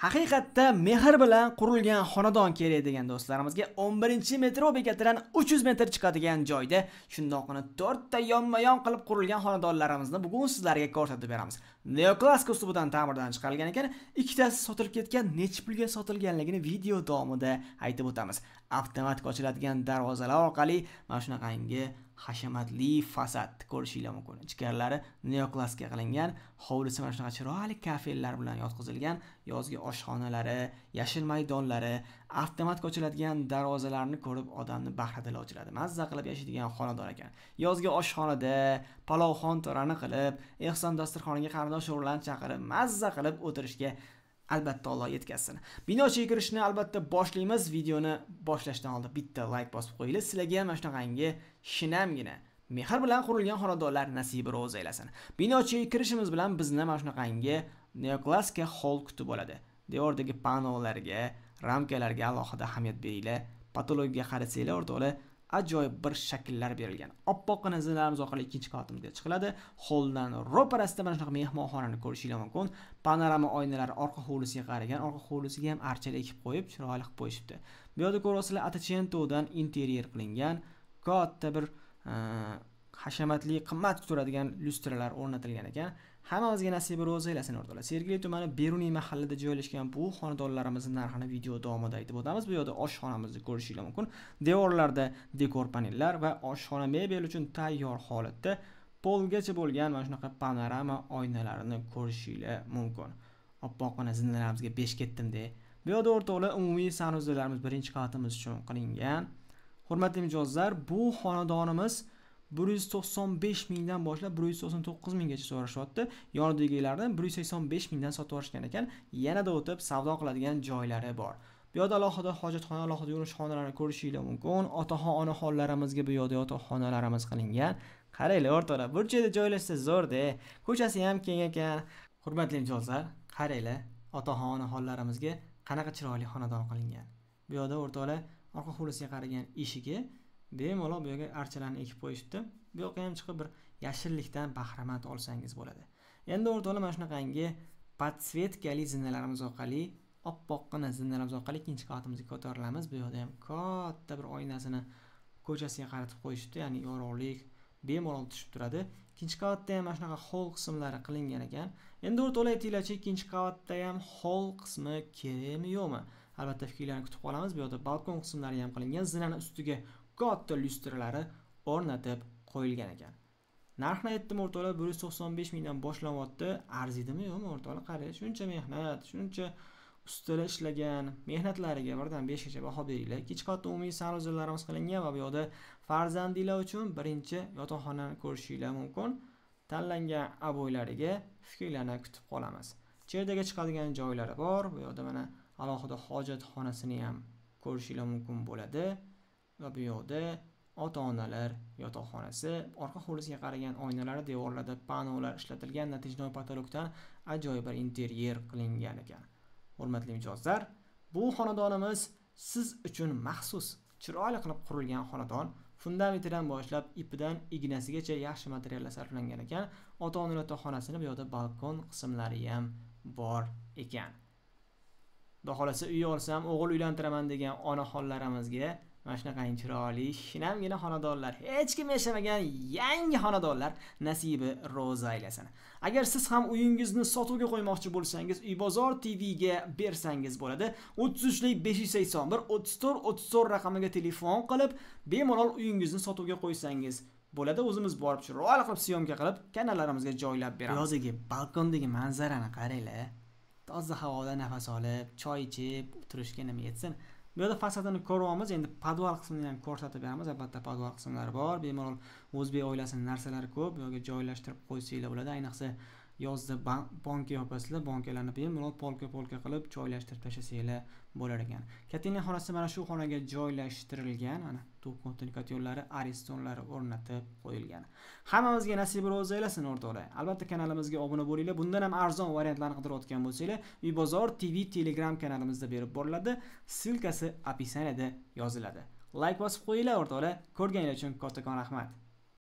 Haqiqatda mehr bilan qurilgan xonadon kerak degan do'stlarimizga 11-metro bekatidan 300 metr chiqadigan joyda shundoqini 4 ta yonma-yon qilib qurilgan xonadonlarimizni bugun sizlarga ko'rsatib beramiz. Neoklassik uslubidan ta'mirdan chiqarilgan ekan, ikkitasi sotilib ketgan, necha pulga sotilganligini video davomida aytib o'tamiz. Avtomatik ochiladigan darvozalar orqali mana shunaqangi hashamatli fasad ko'rishingiz mumkin. Ichkarilari neoklassikga qilingan, hovlisi mana shunaqa chiroyli kafellar bilan yotqizilgan, yozgi oshxonalari, yashil maydonlari, avtomatik ochiladigan darvozalarni ko'rib odamni bahradil ochiladi. Mazza qilib yashaydigan xonadon ekan. Yozgi oshxonada palovxon torani qilib, ehson dasturxoniga qarindosh o'g'illarni chaqirib, mazza qilib o'tirishga albatta Alloh yetkazsin. Binochiga kirishni albatta boshlaymiz. Videoni boshlashdan oldin bitta like bosib qo'yinglar. Sizlarga ham mana shunaqangi shinamgina mehr bilan qurilgan xonadonlar nasibi ro'z aylasin. Binochiga kirishimiz bilan bizni mana shunaqangi neoklassikka hol kutib oladi. Devordagi panolarga, ramkalarga alohida ahamiyat beringlar. Patologiyaga qarasanglar, o'rtoqlar, ajoyib bir shakllar berilgan. Oppoqqina zinalarimiz orqali ikkinchi qavatimizga chiqiladi. Holdan ro'parasida mana shunaqa mehmonxonani ko'rishingiz mumkin. Panorama oynalari orqa hovlisiga qaragan, orqa hovlisiga ham archalar ekib qo'yib, chiroyli qilib qo'yishibdi. Bu yerda ko'rasizlar, Atacento'dan interyer qilingan, katta bir hashamatli, qimmat turadigan lyustralar o'rnatilgan ekan. Hammamizga nasibi ro'z aylasin o'rtoqlar. Sergeli tumani Beruniy mahallada joylashgan bu xonadonlarimizning narxini video davomida aytib o'tamiz. Bu yerda oshxonamizni ko'rishingiz mumkin. Devorlarda dekor panellar va oshxona mebel uchun tayyor holatda polgacha bo'lgan mana shunaqa panorama oynalarini ko'rishingiz mumkin. Oppoqqina zinalarimizga 5 ketdim-de. Bu yerda o'rtoqlar umumiy sanuzlarimiz birinchi qavatimiz uchun qilingan. Hurmatli mijozlar, bu xonadonimiz 195 mingdan boshlab 199 minggacha so'rashyapti. Yonidagilardan 185 mingdan sotib olishgan ekan. Yanada o'tib savdo qiladigan joylari bor. Bu yerda alohida hojatxona, alohida yurish xonalarini ko'rishingiz mumkin. Otaxon, onaxonlarimizga bu yerda yotoqxonalarimiz qilingan. Qaranglar o'rtoqlar, burchakda joylashsa zo'rda. Ko'chasi ham keng ekan. Hurmatli mijozlar, qaranglar, otaxon, onaxonlarimizga qanaqa chiroyli xonadon qilingan. Bu yerda o'rtoqlar orqa hovlisiga qaragan eshigi bemalol bu yerga archalarni ekib qo'yishibdi. Bu yoqqa ham chiqib bir yashillikdan bahramand olsangiz bo'ladi. Endi o'rtoqlar mana shunaqangi podsvetkali zinalarimiz orqali, oppoqqina zinalarimiz orqali ikkinchi qavatimizga ko'tarilamiz. Bu yerda ham katta bir oynasini ko'chasiga qaratib qo'yishibdi, ya'ni yorug'lik bemalol tushib turadi. Ikkinchi qavatda ham mana shunaqa hol qismlari qilingan ekan. Endi o'rtoqlar aytinglarchi, ikkinchi qavatda ham hol qismi kerakmi yo'qmi? Albatta fikrlarni kutib qolamiz. Bu yerda balkon qismlari ham qilingan, zinani ustiga katta lyustralari o'rnatib qo'yilgan ekan. Narxni aytdim o'rtoqlar, 195 mingdan boshlanyapti. Arzidimi yo'qmi o'rtoqlar? Qarang, shuncha mehnat, shuncha ustalar ishlagan, mehnatlariga birdan 5 gacha baho beringlar. Ikkinchi qavatda umumiy sanuzlarimiz qilingan va bu yerda farzandinglar uchun birinchi yotoqxonani ko'rishingiz mumkin. Tanlangan aboylariga fikrlarni kutib qolamiz. Cherdaga chiqadigan joylari bor. Bu yerda mana alohida hojatxonasini ham ko'rishingiz mumkin bo'ladi. Va bu yerda ota-onalar yotoqxonasi, orqa hovlisiga qaragan oynalari, devorlarda panolar ishlatilgan, natijada patologdan ajoyib bir interyer qilingan ekan. Hurmatli mijozlar, bu xonadonimiz siz uchun maxsus chiroyli qilib qurilgan xonadon. Fundamentidan boshlab ipidan ignasigacha yaxshi materiallar sarflangan ekan. Ota-ona yotoqxonasini bu yerda balkon qismlari ham bor ekan. Xudo xolasa uy olsam, o'g'il uylantiraman degan onaxonlarimizga mana shunaqangi chiroyli, shinamgina xonadonlar, hech kim yashamagan yangi xonadonlar nasibi ro'za aylasin. Agar siz ham uyingizni sotuvga qo'ymoqchi bo'lsangiz, Uybozor TV ga bersangiz bo'ladi. 33lik 581 34 34 raqamiga telefon qilib, bemalol uyingizni sotuvga qo'ysangiz bo'ladi. O'zimiz borib chiroyli qilib syomka qilib, kanallarimizga joylab beramiz. Yozgi balkondagi manzarani qaranglar. Toza havoda nafas olib, choy ichib, o'tirishga nima yetsin. Bu yerda fasadini ko'ryapmiz. Endi podval qismini ham ko'rsatib beramiz. Albatta podval qismlari bor. Bemalol o'zbek oilasining narsalari ko'p. Bu yerga joylashtirib qo'ysanglar bo'ladi. Ayniqsa yozda banka yopasizlar, bankalarni bemalol polka qilib joylashtirib tashlasanglar bo'lar ekan. Katerina xonasi mana shu xonaga joylashtirilgan. Mana to'p kommunikatorlari, aristonlari o'rnatib qo'yilgan. Hammamizga nasib ro'z aylasin o'rtoqlar. Albatta kanalimizga obuna bo'linglar. Bundan ham arzon variantlarni qidirayotgan bo'lsanglar, Uybozor TV Telegram kanalimizda berib boriladi. Silkasi opisaniyada yoziladi. Like bosib qo'yinglar o'rtoqlar. Ko'rganingiz uchun kattakon rahmat.